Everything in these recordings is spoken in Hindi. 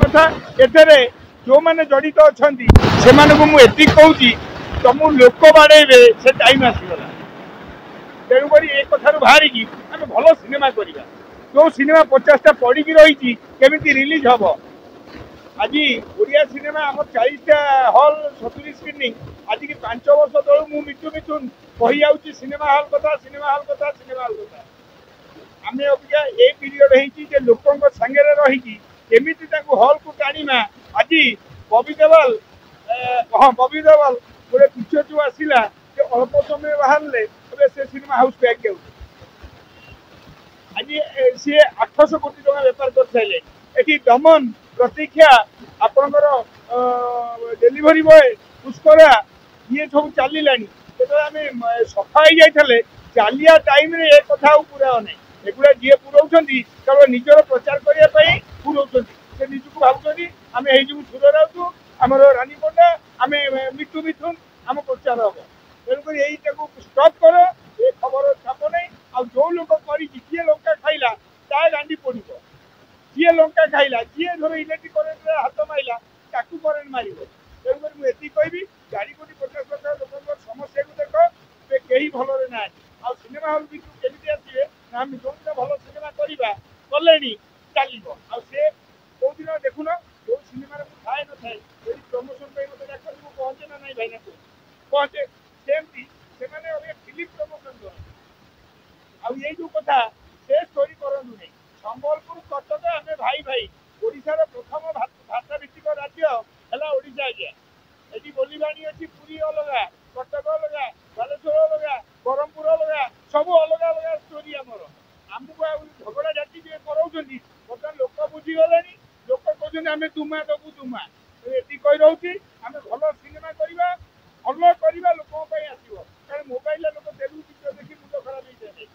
कथा एथेरे जो मैंने जड़ित अच्छा से मुझे कहूँ तुम लोक बाड़े से टाइम आसीगला तेणुक ये कथार बाहर की आम भल सिनेमा करवा जो सिनेमा 50टा पड़ी रही केमी रिलीज हम आज ओडिया सिनेमा आम 40टा हल 70 स्क्रीनिंग आज की 5 वर्ष तलू मु मिठू मिथुन कही जाऊँगी सिनेमा हल कथा सिनेमा हल कथा सिनेमा हल कथा आम अबिका ये पीरियड हो लोकों सांगे रही हल को टाणीमा आज बबी देवल हाँ बबी देवल गोटे पिक्चर जो आसला अल्प समय बाहर से सिनेमा हाउस को आगे आज सी 800 कोटी टका बेपार कर सारे ये दमन प्रतीक्षा आपणकर डेलीवरी बॉय पुष्करा ये सब चलला आम सफा हो जाते चलिया टाइम ये कथा पूरा ना एगुड़ा जी पुराऊँ केवल निजर प्रचार करने पुराऊँ से निजक भावुं आम यू सुर राउत आम रानी पंडा आम मिठू मिथुन आम प्रचार हम तेणुक यही स्टप कर ये खबर छाप नहीं आ जो लोक कर किए लंका खाइला ता गांडी पड़ जी लंका खाइला जी धर इलेक्ट्रिक करेन्ट हाथ मारा ताकू करेन्ट मार तेणुक मुझे कहि गाड़ी कोटी 50 लोक समस्या को देख कहीं भल ना आ सिनेमा हल भी केमी आसवे ना आम जो दिन भल सिनेमा करवा कले चलो आसे कौ दिन देखुन जो सिनेमा थाए न थाए यदि प्रमोशन मत डाक पहुँचे ना ना भाई पहुँचे सेमती से फिल्म प्रमोशन कर ये जो कथा से स्टोरी करूँ नहीं संबलपुर कटक आम भाई भाई ओडार प्रथम भाषा भित्तिक राज्य है ओडा आज्ञा ये बोलवाणी अच्छी पुरी अलग कटक अलग बालेश्वर अलग ब्रह्मपुर अलग सब अलग अलग स्टोरी आमर आमको झगड़ा जाति जी कराऊँ बर्तमान लोक बुझीगले लोक कहते आम दुमा दबू दुमा ये कही रही आम भल सिनेमा करवा भल करवा लोक आसो कारण मोबाइल लोक तेलुगु पिक्चर देखी मुंड खराब हो जाए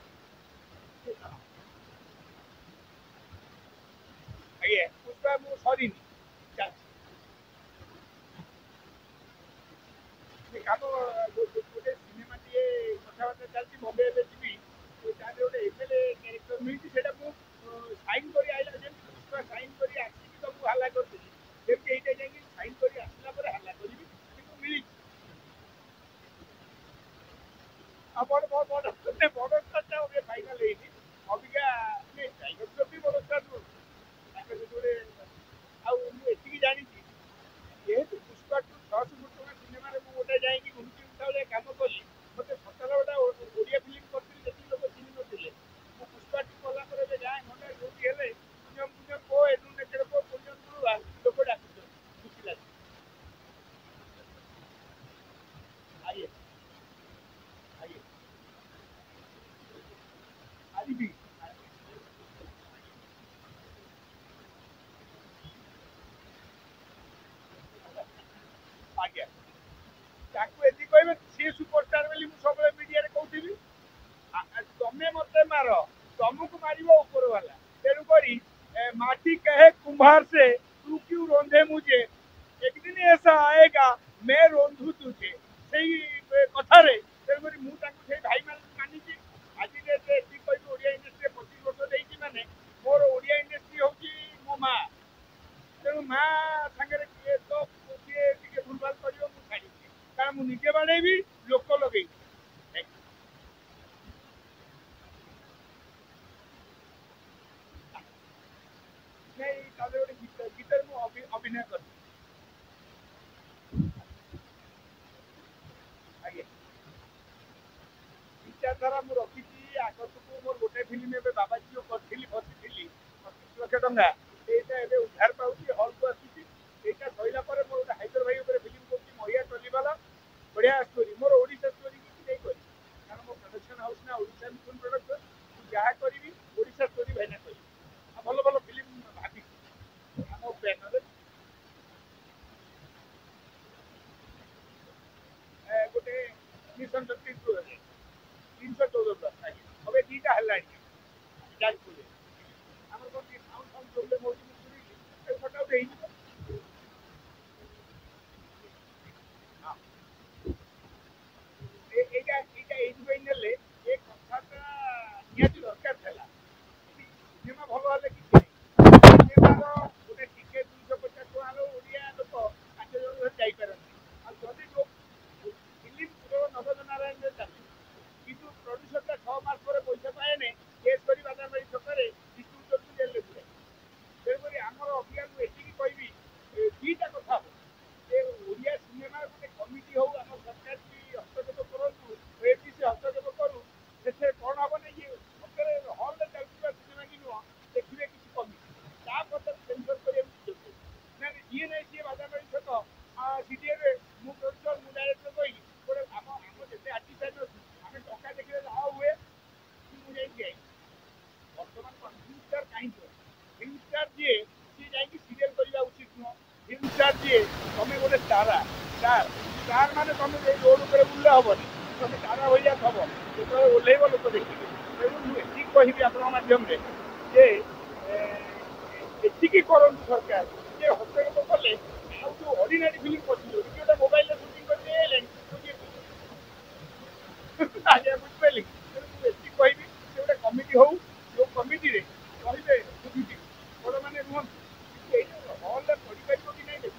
आज्ञा पुष्पा मु सरी कम गोटे सिनेमा टे कथबार्ता चलती बम्बे जी गोटे एमएलए क्यारेक्टर मिली से साइन कर आइला पुष्पा साइन कर आसिक तो मुझे हाला करी जमी यहाँ जाकि साइन कर आसला हाला करी मिली बड़ बड़ बड़ बड़ star final Abika tiger Shroff भी बड़ स्टार गोटे आती जानी जेहतु पुष्पा 600 कोटी टका सिनेमा गोटे जाकि घुमची उठा कम कली मत सतर गोटा ओडिया फिल्म करती जी लोग चिन्ह नथिले मु पुष्पा टी कला गाँ घंटा जो हेले को एनु नेचर को पुण्य लोक डाक खुशी लगे आइए आइए आज भी आज्ञा ताकू कहे सी सुपरस्टार बोली सब मीडिया कहती तमें मत मार तुमको मार ऊपर वाला तेणुक माटी कहे कुम्हार से तू क्यों रोंधे मुझे एक दिन ऐसा आएगा मैं रोंधू तुझे से कथार तेणुक मुझे भाई मानी आज कह ओडिया इंडस्ट्री 25 वर्ष देखी माने मोर ओडिया इंडस्ट्री हूँ मो माँ तेणु माँ सागर किए तो किए भूलभाल कर छाड़ी कारण मुझे बाड़ेबी लोक लगे गोटे गीत अभिनय कर विचारधारा मुझे रखी आगत को मोर गोटे फिल्म बाबाजी जो करी बसी 25 लाख टंका ये उद्धार पाँच हल को आसूटा सरला मोर गोटे हाइदर भाई फिल्म कर महिला टलीवाला बढ़िया स्टोरी मोर ओडिशा स्टोरी किसी नहीं करी कारण मो प्रोडक्शन हाउस ना ओडिशा मिशन प्रोडक्शन जहाँ करी ओडिशा स्टोरी भाईना करी भल भल फिल्म भाभी आम बैनर गोटे मिशन 314 प्लस हम 2टा है जाजपुर आम कौन प्रोब्लेम हो फटा उठे ये कथाटा निहत दरकार था सिनेमा भल हेल्ले कि ଫିଲ୍ମ ଷ୍ଟାର ଯିଏ ତମେ ଗୋଟେ ତାରା ଷ୍ଟାର ଷ୍ଟାର ମାନେ ତମେ ଏଇ ରୋଡ ଉପରେ ବୁଲିଲେ ହବନି ତମେ ତାରା ଭଳିଆ ଥବ ଯେତେବେଳେ ଓହ୍ଲେଇବ ଲୋକ ଦେଖିବେ ତେଣୁ ମୁଁ ଏତିକି କହିବି ଆପଣଙ୍କ ମାଧ୍ୟମରେ ଯେ ଏତିକି କରନ୍ତୁ ସରକାର ଯେ ହସ୍ତକ୍ଷେପ କଲେ ଆଉ ଯୋଉ ଅର୍ଡିନାରୀ ଫିଲ୍ମ ପଶିଯିବ ଗୋଟେ ମୋବାଇଲରେ ସୁଟିଂ କରି ନେଇଆଇଲେଣି ଆଜ୍ଞା ବୁଝିପାରିଲେ ତେଣୁ ମୁଁ ଏତିକି କହିବି ଯେ ଗୋଟେ କମିଟି ହଉ ଯୋଉ କମିଟିରେ ରହିବେ ବୁଝୁଛି ବଡ଼ମାନେ ରୁହନ୍ତୁ ଏଇଟା ହଲ୍ରେ ପଡ଼ିପାରିବ କି ନାହିଁ ଦେଖ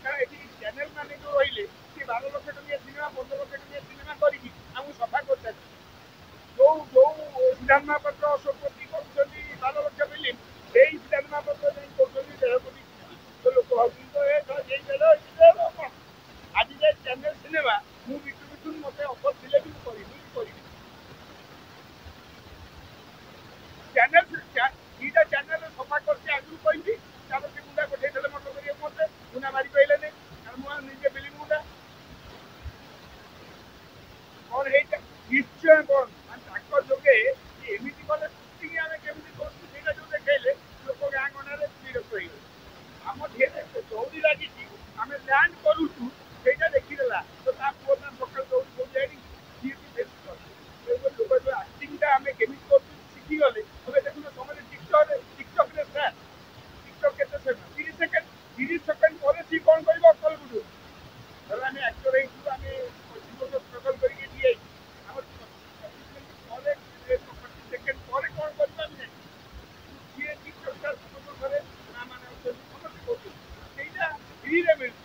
କାରଣ ଏଠି ଚ୍ୟାନେଲ ମାନେ ଯୋଉ ରହିଲେ ସିଏ 12 ଲକ୍ଷ ଟଙ୍କିଆ ସିନେମା 15 ଲକ୍ଷ ଟଙ୍କିଆ ସିନେମା କରିକି ଆମକୁ ସଫା କରୁଛନ୍ତି ଯୋଉ ଯୋଉ ସିଦ୍ଧାନ୍ତ ମହାପାତ୍ର ଅଶୋକ ପତି କରୁଛନ୍ତି 12 ଲକ୍ଷ ଫିଲ୍ମ ସେଇ ସିଦ୍ଧାନ୍ତ ମହାପାତ୍ର ଯାଇ କରୁଛନ୍ତି 1.5 କୋଟି ତ ଲୋକ ଭାବୁଛନ୍ତି ତ ଏ ଏଇ ଦେଲ କଣ ଆଜି ଯାଏ ଚ୍ୟାନେଲ ସିନେମା ମୁଁ ବିଟୁ ବିଟୁ ମତେ ଅଫର ଥିଲେ ବି ମୁଁ କରିବି ଚ୍ୟାନେଲ ଦିଟା ଚ୍ୟାନେଲ ସଫା କରିଛି ଆଗରୁ କହିବି ତାପରେ ସେ ଗୁଣ୍ଡା ପଠେଇଦେଲେ ମଟର କରିବାକୁ ମତେ ଗୁଣ୍ଡା ମାରି ପାଇଲେନି କାରଣ ମୁଁ ନିଜେ ବିଲି ଗୁଣ୍ଡା କଣ ହେଇଛି ନିଶ୍ଚୟ କଣ ମାନେ ତାଙ୍କ ଯୋଗେ ଏମିତି କଲେ ସୁଟିଂ ଆମେ କେମିତି କରୁଛୁ ସେଇଟା ଯୋଉ ଦେଖେଇଲେ ଲୋକ ଗାଁ ଗଣ୍ଡାରେ ବିରକ୍ତ ହେଇଗଲେ ଆମ ଧିଏରେ ଦୌଡ଼ି ଲାଗିଛି ଆମେ ଲ୍ୟାଣ୍ଡ କରୁଛୁ ସେଇଟା ଦେଖିଦେଲା ତ ତା ପୁଅ ତା ସକାଳୁ ଦୌଡ଼ି ଦୌଡ଼ି ଯାଇନି ସିଏ ବି ବେଶୀ କରେ ଲୋକ ଯୋଉ ଆକ୍ଟିଂଟା ଆମେ କେମିତି କରୁଛୁ ଶିଖିଗଲେ ଏବେ ଦେଖୁନ ସମସ୍ତେ ଟିକଟକରେ ସ୍ୟାର ଟିକଟକ୍ କେତେ ସେକେଣ୍ଡ 30 ସେକେଣ୍ଡ ପରେ ସିଏ କଣ କରିବ ଅକଲ ବୁଝୁ ଧର ଆମେ ଆକ୍ଟର ହେଇଛୁ ଆମେ 25 ବର୍ଷ ଷ୍ଟ୍ରଗଲ କରିକି ଏଠି ଯାଇଛୁ ଆମର 25 ସେକେଣ୍ଡ ପରେ କଣ କରିବା ଆମେ ଜାଣିଛୁ ସିଏ ଟିକଟକ୍ ସମସ୍ତ ଘରେ ମା ମାନେ ଅଛନ୍ତି ସମସ୍ତେ କରୁଛନ୍ତି ସେଇଟା ଫ୍ରିରେ ମିଳୁଛି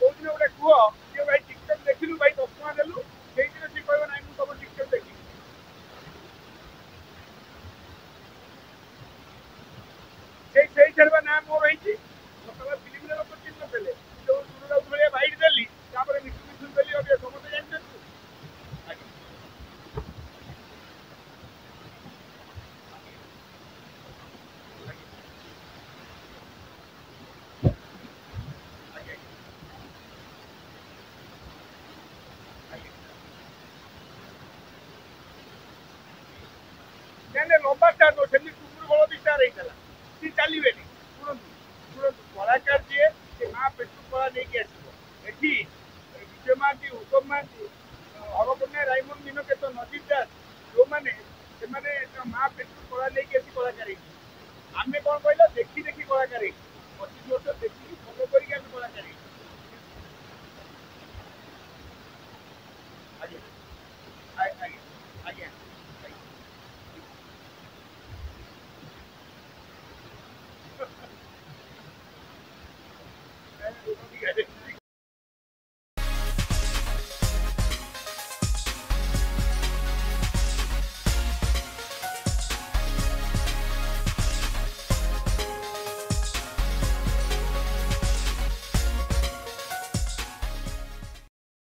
କୋଉଦିନ ଗୋଟେ କୁହ ଯେ ଭାଇ ଟିକଟକ୍ ଦେଖିଲୁ ଭାଇ 10 ଟଙ୍କା ଦେଲୁ ସେଇଦିନ ସିଏ କହିବ ନାଇଁ ମୁଁ ତମ ଟିକଟକ୍ ଦେଖିବି ସେଇଥିରେ ବା ନାଁ ମୋର ହେଇଛି ସକାଳ ଫିଲ୍ମରେ ଲୋକ ଚିହ୍ନି ନଥିଲେ ଯୋଉ ସୁରରାଉତ ଭଳିଆ ବାଇଟ୍ ଦେଲି ତାପରେ ମିଠୁ ମିଠୁ ଦେଲି ଅବିକା ସମସ୍ତେ ଜାଣିଛନ୍ତି ଆଜ୍ଞା ଆଜ୍ଞା ଆଜ୍ଞା ନାଇଁ ନାଇଁ ଲମ୍ବା ଷ୍ଟାର ନୁହଁ ସେମିତି ଟୁଙ୍ଗୁରୁ ବଳଦି ଷ୍ଟାର ହେଇଥିଲା ସିଏ ଚାଲିବେନି ଶୁଣନ୍ତୁ କଳାକାର ଯିଏ ସେ ମା ପେଟୁ କଳା ନେଇକି ଆସିବ ଏଠି ବିଜୟ ମହାନ୍ତି ଉତ୍ତମ ମହାନ୍ତି ହରକନ୍ୟା ରାଇମନ ମିନକେତନ ନଜିର ଦାସ ଯୋଉମାନେ ସେମାନେ ମା ପେଟୁ କଳା ନେଇକି ଆସି କଳାକାର ହେଇଛି ଆମେ କଣ କହିଲ ଦେଖି ଦେଖି କଳାକାର ହେଇଛି 25 ବର୍ଷ ଦେଖିକି ଫଲୋ କରିକି ଆମେ କଳାକାର ହେଇଛୁ ଆଜ୍ଞା ଆଜ୍ଞା ଆଜ୍ଞା ଆଜ୍ଞା